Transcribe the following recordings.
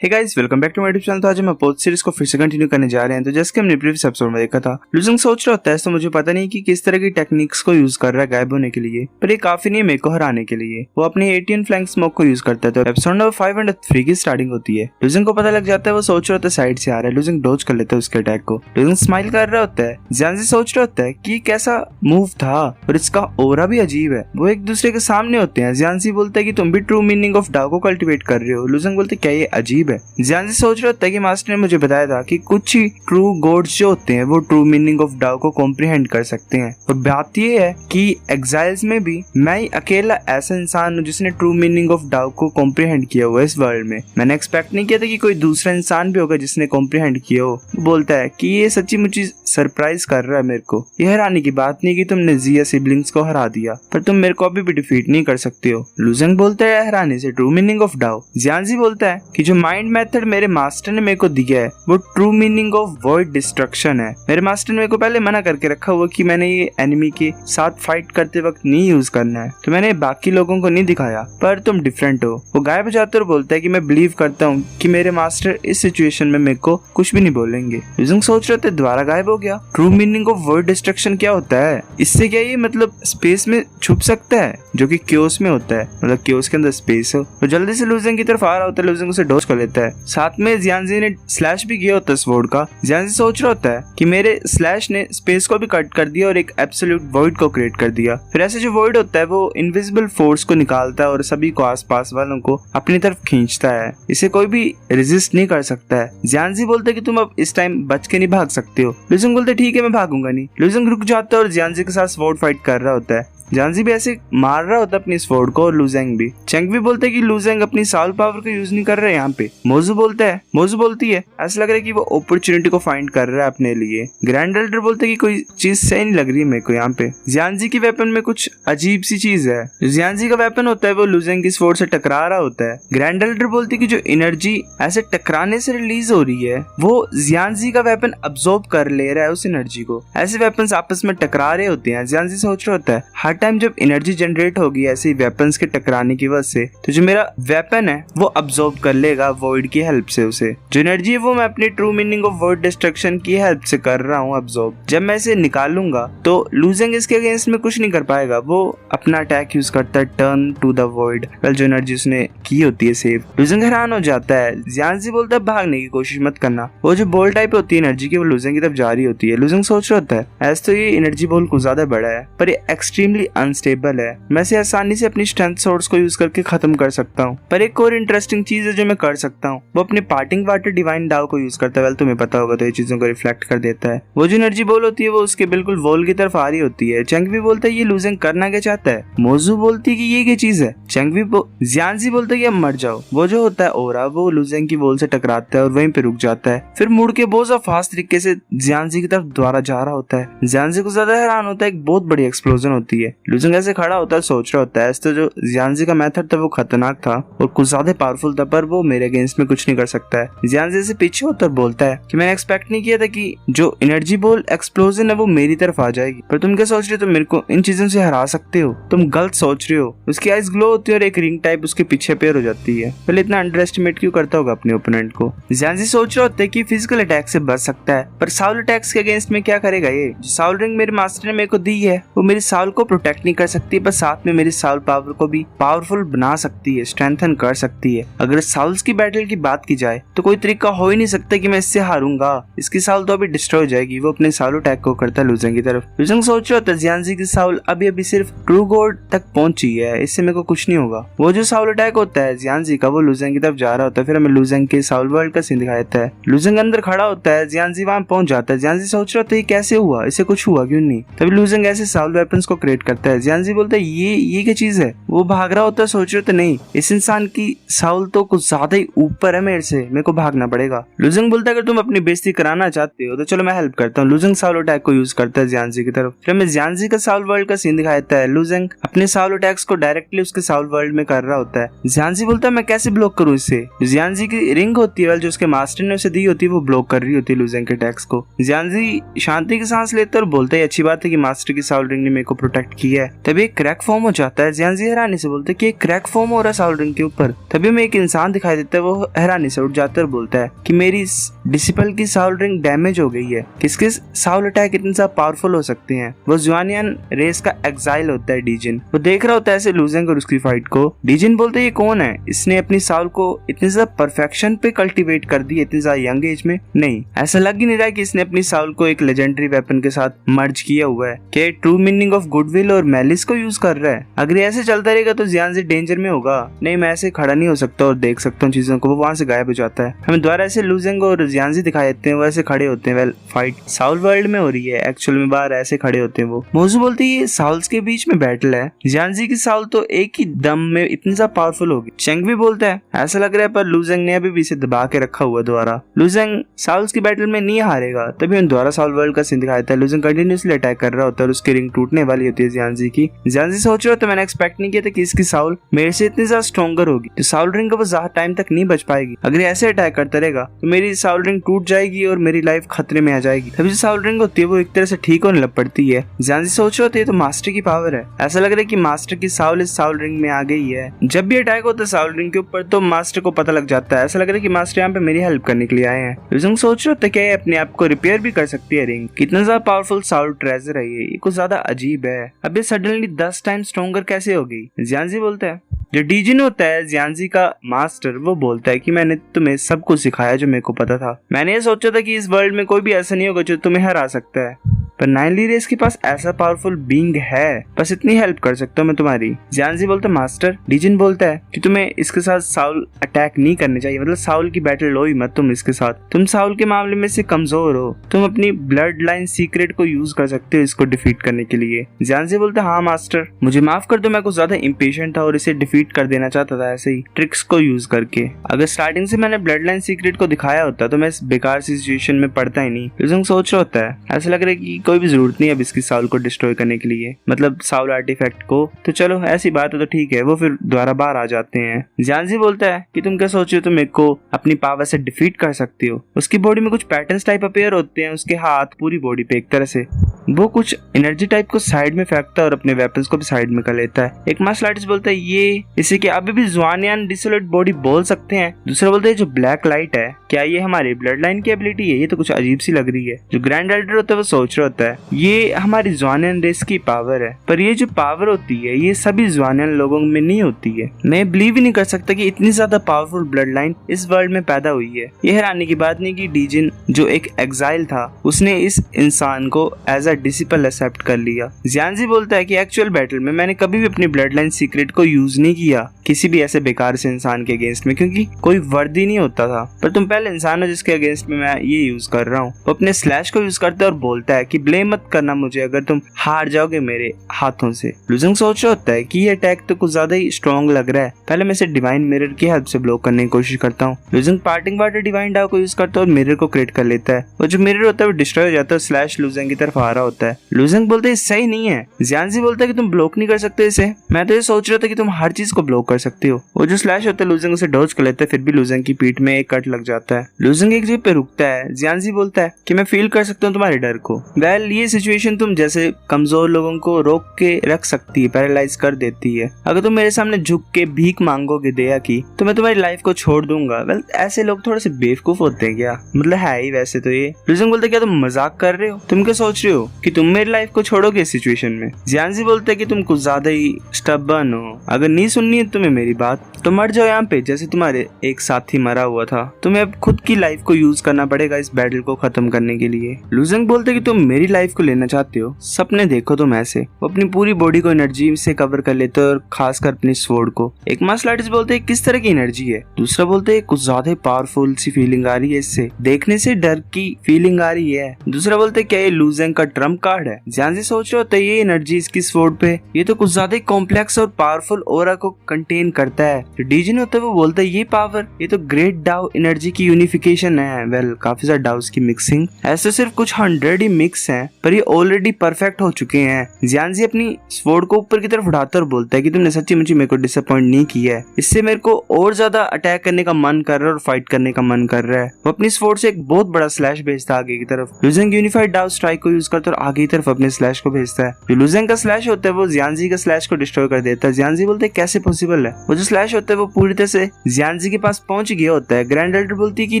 Hey guys, welcome back to my YouTube channel. तो आज हम पोस्ट सीरीज को फिर से कंटिन्यू करने जा रहे हैं। तो जैसे कि हमने प्रीवियस एपिसोड में देखा था, लूजिंग सोच रहा होता है तो मुझे पता नहीं कि किस तरह की टेक्निक्स को यूज कर रहा है गायब होने के लिए, पर ये काफी नहीं है मेरे को हराने के लिए। वो अपनी 18 फ्लैंक स्मोक को यूज करता है। तो एपिसोड नंबर 503 की स्टार्टिंग होती है। लूजिंग को पता लग जाता है वो सोच रहा होता है साइड से आ रहा है। लूजिंग डॉज कर लेता है उसके अटैक को। लूजिंग स्माइल कर रहा होता है। जियांजी सोच रहा होता है कि कैसा मूव था और इसका ओरा भी अजीब है। वो एक दूसरे के सामने होते हैं। जियांजी बोलता है कि तुम भी ट्रू मीनिंग ऑफ डाओ को कल्टिवेट कर रहे हो। लूजिंग बोलते क्या ये अजीब है। जियांजी सोच रहा होता है कि मास्टर ने मुझे बताया था कि कुछ ही ट्रू गॉड्स जो होते हैं वो ट्रू मीनिंग ऑफ डाओ को कॉम्प्रिहेंड कर सकते हैं। और बात ये है कि एग्जाइल्स में भी मैं ही अकेला ऐसा इंसान हूँ जिसने ट्रू मीनिंग ऑफ डाओ को कॉम्प्रिहेंड किया हुआ है इस वर्ल्ड में। मैंने एक्सपेक्ट नहीं किया था कि कोई दूसरा इंसान भी होगा जिसने कॉम्प्रिहेंड किया हो। बोलता है कि ये सच्ची मुझे सरप्राइज कर रहा है मेरे को। ये हैरानी की बात नहीं कि तुमने जिया सिबलिंग्स को हरा दिया, पर तुम मेरे को अभी भी डिफीट नहीं कर सकते हो। लूजिंग बोलता है हैरानी से ट्रू मीनिंग ऑफ डाओ। जियांजी बोलता है कि जो माइंड मेथड मेरे मास्टर ने मेरे को दिया है वो true meaning of void destruction है। मेरे मास्टर ने मेरे को पहले मना करके रखा हुआ कि मैंने ये एनिमी के साथ फाइट करते वक्त नहीं यूज करना है, तो मैंने बाकी लोगों को नहीं दिखाया, पर तुम डिफरेंट हो। वो गायब हो जाता है और बोलता है कि मैं बिलीव करता हूँ कि मेरे मास्टर इस सिचुएशन में मेरे को कुछ भी नहीं बोलेंगे। लूजिंग सोच रहे थे दोबारा गायब हो गया। True meaning of void destruction क्या होता है? इससे क्या ये मतलब स्पेस में छुप सकता है जो कि क्योस में होता है, मतलब क्योस के अंदर स्पेस हो। तो जल्दी से लूजिंग की तरफ आ रहा होता है। लूजिंग उसे डॉज कर लेता है। साथ में जियांजी ने स्लैश भी किया होता है स्वॉर्ड का। जियांजी सोच रहा होता है कि मेरे स्लैश ने स्पेस को भी कट कर दिया और एक एब्सोल्यूट वॉइड को क्रिएट कर दिया। फिर ऐसे जो वॉइड होता है वो इनविजिबल फोर्स को निकालता है और सभी को आसपास वालों को अपनी तरफ खींचता है। इसे कोई भी रेजिस्ट नहीं कर सकता है। जियांजी बोलते कि तुम अब इस टाइम बच के नहीं भाग सकते हो। लूजिंग बोलते ठीक है मैं भागूंगा नहीं। लूजिंग रुक जाता है और जियांजी के साथ स्वॉर्ड फाइट कर रहा होता है। जियांजी भी ऐसे मार रहा होता है अपनी स्वॉर्ड को और लूजिंग भी। चेंग भी बोलते है कि लूजिंग अपनी साउल पावर को यूज नहीं कर रहे यहाँ पे। मोजू बोलती है ऐसा लग रहा है कि वो अपॉर्चुनिटी को फाइंड कर रहा है अपने लिए। ग्रैंड एल्डर बोलते है कि कोई चीज सही नहीं लग रही मेरे को यहाँ पे। जियांजी की वेपन में कुछ अजीब सी चीज है। जो जियांजी का वेपन होता है वो लूजिंग की स्वॉर्ड से टकरा रहा होता है। ग्रैंड एल्डर बोलती है कि जो एनर्जी ऐसे टकराने से रिलीज हो रही है वो जियांजी का वेपन अब्सॉर्ब कर ले रहा है उस एनर्जी को। ऐसे वेपन्स आपस में टकरा रहे होते हैं। जियांजी सोच रहा होता है हर टाइम जब एनर्जी जनरेट होगी ऐसे वेपन्स के टकराने की वजह से, तो जो मेरा वेपन है वो अब्सॉर्ब कर लेगा वॉइड की हेल्प से उसे। जो एनर्जी है वो मैं अपनी true meaning of void destruction की हेल्प से कर रहा हूँ अब्सॉर्ब। जब मैं इसे निकालूंगा तो लूजिंग इसके अगेंस्ट में कुछ नहीं कर पाएगा। वो अपना अटैक यूज करता है टर्न टू द वॉइड, जो एनर्जी उसने की होती है सेव। लूजिंग हैरान हो जाता है। जियांजी बोलता है भागने की कोशिश मत करना। वो जो बॉल टाइप होती है एनर्जी की वो लूजिंग की तरफ जा रही होती है। लूजिंग सोच रहा होता है ऐसा तो ये एनर्जी बॉल कुछ ज्यादा बड़ा है, पर ये एक्सट्रीमली अनस्टेबल है। मैं इसे आसानी से अपनी स्ट्रेंथ सोर्स को यूज करके खत्म कर सकता हूँ। पर एक और इंटरेस्टिंग चीज है जो मैं कर सकता हूँ, वो अपने पार्टिंग वाटर डिवाइन डाओ को यूज करता है। वेल तुम्हें पता होगा तो ये चीजों को रिफ्लेक्ट कर देता है। वो जो एनर्जी बॉल होती है वो उसके बिल्कुल वॉल की तरफ आ रही होती है। चेंग भी बोलता है ये लूजिंग करना क्या चाहता है। मोजू बोलती है कि ये क्या चीज है। जियांजी बोलता है कि अब मर जाओ। वो जो होता है ओरा वो लूजिंग की वॉल से टकराता है और वहीं पे रुक जाता है। फिर मुड़ के बहुत फास्ट तरीके से जियांजी की तरफ दोबारा जा रहा होता है। जियांजी को ज्यादा हैरान होता है, एक बहुत बड़ी एक्सप्लोजन होती है। लूजिंग ऐसे खड़ा होता है सोच रहा होता है तो जो जियांजी का मेथड था वो खतरनाक था और कुछ ज्यादा पावरफुल था, पर वो मेरे अगेंस्ट में कुछ नहीं कर सकता है। जियांजी से पीछे होता और बोलता है कि मैंने एक्सपेक्ट नहीं किया था कि जो एनर्जी बॉल एक्सप्लोजन है वो मेरी तरफ आ जाएगी, पर तुम क्या सोच रहे हो तुम मेरे को इन चीजों से हरा सकते हो। तुम गलत सोच रहे हो। उसकी आइज ग्लो होती है और एक रिंग टाइप उसके पीछे पेयर हो जाती है। पहले इतना अंडर एस्टिमेट क्यों करता होगा अपने ओपोनेंट को। जियांजी सोच रहा होता है कि फिजिकल अटैक से बच सकता है, पर साउल अटैक्स के अगेंस्ट में क्या करेगा ये। जो साउल रिंग मेरे मास्टर ने मेरे को दी है वो मेरी साउल को प्रोटेक्ट नहीं कर सकती, पर साथ में मेरी साउल पावर को भी पावरफुल बना सकती है, स्ट्रेंथन कर सकती है। अगर साउल्स की बैटल की बात की जाए तो कोई तरीका हो ही नहीं सकता कि मैं इससे हारूंगा। इसकी साउल तो अभी डिस्ट्रॉय हो जाएगी। वो अपने साउल अटैक को करता है लूजिंग की तरफ। लूजिंग सोच रहा था जियांजी की साउल अभी सिर्फ ट्रू गॉड तक पहुंची है, इससे मेरे को कुछ नहीं होगा। वो जो साउल अटैक होता है जियांजी का वो लूजिंग की तरफ जा रहा होता है। फिर हमें लूजिंग के साउल वर्ल्ड का सीन दिखाया जाता है। लूजिंग अंदर खड़ा होता है, जियांजी वहां पहुंच जाता है। जियांजी सोच रहा था ये कैसे हुआ, इसे कुछ हुआ क्यों नहीं। तभी लूजिंग ऐसे साउल वेपन्स को क्रिएट करता है। जियांजी बोलता है ये क्या चीज है। वो भाग रहा होता है, सोच रहे थे नहीं इस इंसान की साउल तो कुछ ज्यादा ही ऊपर है मेरे से, मेरे को भागना पड़ेगा। लूजिंग बोलता है अगर तुम अपनी बेइज्जती कराना चाहते हो तो चलो मैं हेल्प करता हूँ। लूजिंग साउल अटैक को यूज करता है जियांजी की तरफ। फिर हमें जियांजी का साउल वर्ल्ड का सीन दिखाया जाता है। लूजिंग अपने साउल अटैक्स को डायरेक्टली उसके साउल वर्ल्ड में कर रहा होता है। जियांजी बोलता है मैं कैसे ब्लॉक करूँ इससे। जियांजी की रिंग होती है जो उसके मास्टर ने उसे दी होती है वो ब्लॉक कर रही होती है लूजिंग के अटैक्स को। जियांजी शांति की सांस लेता है और बोलता है अच्छी बात है कि मास्टर की साउल रिंग ने मेरे को प्रोटेक्ट की है। तभी एक क्रैक फॉर्म हो जाता है। जियांजी हैरानी से बोलते कि एक क्रैक फॉर्म हो रहा है साउल रिंग के ऊपर। तभी हमें एक इंसान दिखाई देता है, वो हैरानी से उठ जाता है और बोलता है कि मेरी डिसिपल की साउल रिंग डैमेज हो गई है। किसके साउल अटैक इतने ज्यादा पावरफुल हो सकते हैं। वो जुआनियन रेस का एग्जाइल होता है डीजिन। वो देख रहा होता है ऐसे लूजिंग और उसकी फाइट को। डीजिन बोलते ये कौन है, इसने अपनी साउल को इतनी ज्यादा परफेक्शन पे कल्टीवेट कर दी इतनी ज्यादा यंग एज में। नहीं, ऐसा लग ही नहीं रहा कि इसने अपनी साउल को एक लेजेंडरी वेपन के साथ मर्ज किया हुआ है। क्या ट्रू मीनिंग ऑफ गुडविल और मैलिस को यूज कर रहा है। अगर ऐसे चलता रहेगा तो जियांजी डेंजर में होगा। नहीं, मैं ऐसे खड़ा नहीं हो सकता और देख सकता हूँ चीजों को। वो वहां से गायब हो जाता है। हमें दोबारा ऐसे लूजिंग और जियांजी दिखाई देते हैं, वो ऐसे खड़े होते हैं। वेल, फाइट साउल वर्ल्ड में हो रही है, एक्चुअल में बाहर ऐसे खड़े होते हैं। वो मोजू बोलती है ये साउल्स के बीच में बैटल है। जियांजी की साउल तो एक ही दम में इतनी ज्यादा पावरफुल होगी। चेंग भी बोलता है ऐसा लग रहा है, पर लूजिंग ने अभी भी इसे दबा के रखा हुआ। दोबारा लूजिंग साउल्स की बैटल में नहीं हारेगा। तभी हम दोबारा साउल वर्ल्ड का सीन दिखाया था। लूजिंग कंटिन्यूअसली अटैक कर रहा होता है और उसकी रिंग टूटने वाली होती है जियांजी की। जियांजी सोच रहा होता है मैंने एक्सपेक्ट नहीं किया था कि इसकी साउल मेरे से इतनी ज्यादा स्ट्रॉन्गर होगी, तो साउल रिंग को वो ज्यादा टाइम तक नहीं बच पाएगी। अगर ऐसे अटैक करता रहेगा तो मेरी साउल रिंग टूट जाएगी और मेरी लाइफ खतरे में आ जाएगी। तभी जो साउल रिंग होती है वो एक तरह से ठीक होने लग पड़ती है। जियांजी सोच रहा होता है तो मास्टर की पावर है। ऐसा लग रहा है कि मास्टर की साउल इस साउल रिंग में आ गई है। जब भी अटैक होता है साउल रिंग के ऊपर तो मास्टर को पता लग जाता है। ऐसा लग रहा है कि मास्टर यहाँ पे मेरी हेल्प करने के लिए आए हैं। लूजिंग सोच रहा होता है क्या अपने आप को रिपेयर भी कर सकती है रिंग। कितना ज्यादा पावरफुल साउल ट्रेजर है ये कुछ ज्यादा अजीब है। अब ये सडनली 10 टाइम स्ट्रॉन्गर कैसे हो गई। जियांजी बोलता है, जो डीजिन होता है जियांजी का मास्टर, वो बोलता है कि मैंने तुम्हें सब कुछ सिखाया जो मेरे को पता था। मैंने ये सोचा था कि इस वर्ल्ड में कोई भी ऐसा नहीं होगा जो तुम्हें हरा सकता है, पर नाइनली रेस के पास ऐसा पावरफुल बीइंग है, बस इतनी हेल्प कर सकता हूँ मैं तुम्हारी। जियांजी बोलता है मास्टर। डीजिन बोलता है कि तुम्हें इसके साथ साउल अटैक नहीं करनी चाहिए, मतलब साउल की बैटल लो ही मत तुम इसके साथ। तुम साउल के मामले में से कमजोर हो। तुम अपनी ब्लड लाइन सीक्रेट को यूज कर सकते हो इसको डिफीट करने के लिए। जियांजी बोलता है हाँ मास्टर, मुझे माफ कर दो, मैं कुछ ज्यादा इम्पेशेंट था और इसे डिफीट कर देना चाहता था ऐसे ही ट्रिक्स को यूज करके। अगर स्टार्टिंग से मैंने ब्लड लाइन सीक्रेट को दिखाया होता तो मैं इस बेकार सिचुएशन में पड़ता ही नहीं। लूजिंग सोच रहा होता है ऐसा लग रहा है कि कोई भी जरूरत नहीं है अब इसकी साउल को डिस्ट्रॉय करने के लिए, मतलब साउल आर्टिफैक्ट को। तो चलो ऐसी बात है तो ठीक है। वो फिर दोबारा बाहर आ जाते हैं। जियांजी बोलता है कि तुम क्या सोच रहे हो, तुम मेरे को अपनी पावर से डिफीट कर सकती हो। उसकी बॉडी में कुछ पैटर्न्स टाइप अपीयर होते हैं, उसके हाथ पूरी बॉडी पे एक तरह से। वो कुछ एनर्जी टाइप को साइड में फेंकता है और अपने वेपन्स को भी साइड में कर लेता है। एक मार्शल आर्टिस्ट बोलता है ये इसे क्या अभी भी जुआनियन डिसोलेट बॉडी बोल सकते हैं। दूसरा बोलता है जो ब्लैक लाइट है क्या ये हमारी ब्लड लाइन की एबिलिटी है, ये तो कुछ अजीब सी लग रही है। जो ग्रैंड एल्डर होता है वो सोच रहा होता है ये हमारी जुआनियन रेस की पावर है, पर ये जो पावर होती है ये सभी जुआनियन लोगों में नहीं होती है। मैं बिलीव ही नहीं कर सकता कि इतनी ज्यादा पावरफुल ब्लड लाइन इस वर्ल्ड में पैदा हुई है। ये हैरानी की बात नहीं कि डीजिन जो एक एग्जाइल था उसने इस इंसान को एज अ डिसिपल एक्सेप्ट कर लिया। जियांजी बोलता है कि एक्चुअल बैटल में मैंने कभी भी अपनी ब्लड लाइन सीक्रेट को यूज नहीं किया किसी भी ऐसे बेकार से इंसान के अगेंस्ट में, क्योंकि कोई वर्दी नहीं होता था। पर तुम पहले इंसान हो जिसके अगेंस्ट में मैं ये यूज कर रहा हूँ। वो अपने स्लैश को यूज करता है और बोलता है कि ब्लेम मत करना मुझे अगर तुम हार जाओगे मेरे हाथों से। लूजिंग सोच रहा होता है कि ये अटैक तो कुछ ज्यादा ही स्ट्रॉन्ग लग रहा है, पहले मैं इसे डिवाइन मिरर की हेल्प से ब्लॉक करने की कोशिश करता हूँ। लूजिंग पार्टिंग वाटर डिवाइन डाउ को यूज करता है और मिरर को क्रिएट कर लेता है। वो जो मिरर होता है वो डिस्ट्रॉय हो जाता है, स्लैश लूजिंग की तरफ आ रहा होता है। लूजिंग बोलते है सही नहीं है। जियांजी बोलता है कि तुम ब्लॉक नहीं कर सकते इसे, मैं तो ये सोच रहा था कि तुम हर चीज को ब्लॉक कर सकते हो। वो जो स्लैश होता है लूजिंग उसे डॉज कर लेता है, फिर भी लूजिंग की पीठ में एक कट लग जाता है। लूजिंग एक जगह पे रुकता है। जियांजी बोलता है कि मैं फील कर सकता हूँ तुम्हारे डर को। वेल, ये सिचुएशन तुम जैसे कमजोर लोगों को रोक के रख सकती है, पैरालाइज कर देती है। अगर तुम मेरे सामने झुक के भीख मांगोगे दया की तो मैं तुम्हारी लाइफ को छोड़ दूंगा। वेल, ऐसे लोग थोड़े से बेवकूफ होते हैं क्या, मतलब है ही वैसे तो ये। लूजिंग बोलते क्या तुम मजाक कर रहे हो, तुम क्या सोच रहे हो कि तुम मेरी लाइफ को छोड़ोगे इस सिचुएशन में। जियांजी बोलते है कि तुम कुछ ज्यादा ही स्टबर्न हो, अगर नहीं सुननी है तुम्हें मेरी बात तो मर जाओ यहाँ पे जैसे तुम्हारे एक साथी मरा हुआ था। तुम्हें अब खुद की लाइफ को यूज करना पड़ेगा इस बैटल को खत्म करने के लिए। लूजिंग बोलते कि तुम मेरी लाइफ को लेना चाहते हो, सपने देखो तुम ऐसे। वो अपनी पूरी बॉडी को एनर्जी से कवर कर लेते और खासकर अपनी स्वॉर्ड को। एक मार्शल आर्टिस्ट बोलते है किस तरह की एनर्जी है। दूसरा बोलते है कुछ ज्यादा पावरफुल सी फीलिंग आ रही है, इससे देखने से डर की फीलिंग आ रही है। दूसरा बोलते क्या ये लूजिंग का ट्रम्प कार्ड है। जियांजी सोच रहा होता है ये एनर्जी इसकी स्वॉर्ड पे ये तो कुछ ज्यादा कॉम्प्लेक्स और पावरफुल ऑरा को कंटेन करता है। जो डीजिन होता है वो बोलता है ये पावर ये तो ग्रेट डाउ एनर्जी की यूनिफिकेशन है। वेल, काफी सारे डाउस की मिक्सिंग, ऐसे सिर्फ कुछ 100 ही मिक्स हैं पर ये ऑलरेडी परफेक्ट हो चुके हैं। जियांजी अपनी स्वॉर्ड को ऊपर की तरफ उठाता और बोलता है कि तुमने सच्ची मुझे मेरे को डिसअपॉइंट नहीं किया है, इससे मेरे को और ज्यादा अटैक करने का मन कर रहा है और फाइट करने का मन कर रहा है। वो अपनी स्वॉर्ड से एक बहुत बड़ा स्लैश भेजता है आगे की तरफ। लूजिंग यूनिफाइड डाउ स्ट्राइक को यूज करता और आगे की तरफ अपने स्लैश को भेजता है। जो लुजेंग का स्लैश होता है वो जियांजी का स्लैश को डिस्ट्रॉय कर देता है। जियांजी बोलते हैं कैसे पॉसिबल है। वो जो स्लैश होता है वो पूरी तरह से जियांजी के पास पहुंच गया होता है। ग्रैंड एल्डर बोलती है कि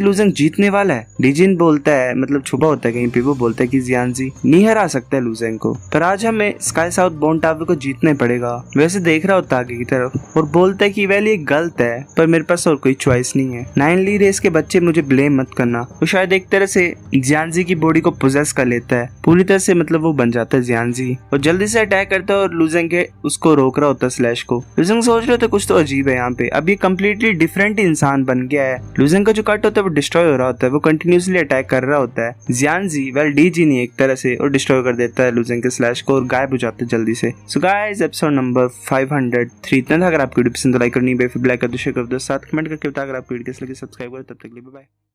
लुजेंग जीतने वाला है। लीजिन बोलता है, मतलब छुपा होता है कहीं पे, वो बोलता है कि जियांजी नहीं हरा सकता है लुजेंग को, पर आज हमें स्काई साउथ बोन टावर को जीतना पड़ेगा। वैसे देख रहा होता है आगे की तरफ और बोलता है कि वैली ये गलत है पर मेरे पास और कोई चॉइस नहीं है। 9 ली रेस के बच्चे मुझे ब्लेम मत करना। वो शायद एक तरह से जियांजी की बॉडी को पोजेस कर लेता है पूरी तरह से, मतलब वो बन जाता है जियांजी और जल्दी से अटैक करता है और लुजेंग के उसको रोक रहा होता है स्लैश को। लुजेंग सोच रहे होता है कुछ तो अजीब है यहाँ पे, अब ये कम्प्लीटली डिफरेंट इंसान बन गया है। लुजेंग का जो कट होता है वो डिस्ट्रॉय हो रहा होता है, वो कंटिन्यूसली अटैक कर रहा होता है। जियांजी वेल डीजी नहीं एक तरह से और डिस्ट्रॉय कर देता है लुजेंग के स्लैश को और गायब हो जाता है जल्दी से। सो गाइस एपिसोड नंबर 503 इतना था। अगर आपको वीडियो पसंद तो लाइक करनी है, फिर लाइक कर दो, शेयर कर दो, साथ कमेंट करके बता अगर आपको वीडियो कैसी लगी, सब्सक्राइब करो। तब तक के लिए बाय बाय।